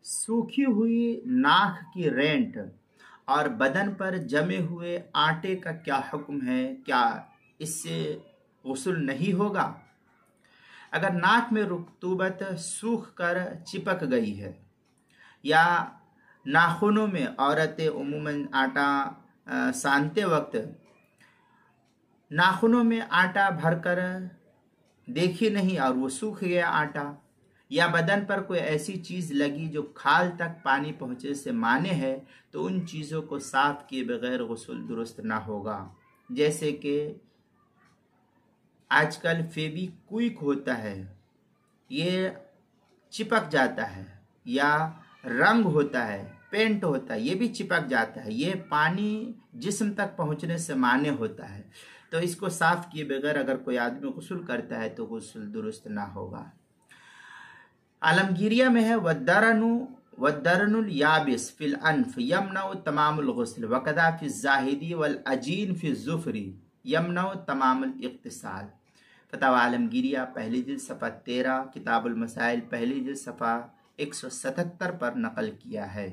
सूखी हुई नाक की रेंट और बदन पर जमे हुए आटे का क्या हुक्म है? क्या इससे गुस्ल नहीं होगा? अगर नाक में रुतूबत सूख कर चिपक गई है या नाखूनों में, औरतें उम्मूमन आटा सानते वक्त नाखूनों में आटा भरकर देखी नहीं और वो सूख गया आटा, या बदन पर कोई ऐसी चीज लगी जो खाल तक पानी पहुंचे से माने है, तो उन चीजों को साफ किए बगैर गुस्ल दुरुस्त ना होगा। जैसे कि आजकल फेविक्विक होता है, ये चिपक जाता है, या रंग होता है, पेंट होता है, ये भी चिपक जाता है, ये पानी जिस्म तक पहुंचने से माने होता है। तो इसको साफ किए बगैर अगर कोई आदमी गुस्ल करता है तो गुस्ल दुरुस्त ना होगा। आलमगीरिया में है वद्दरनुल याबिस फिल अनफ यमनउ तमामुल गुस्ल वकदा फि ज़ाहिदी वल अजीन फि ज़ुफ़री यमनउ तमामुल इग़्तिसाल। फतवा आलमगीरिया पहली जिल्द सफ़ा 13, किताबुल मसाइल पहली जिल्द सफ़ा 177 पर नकल किया है।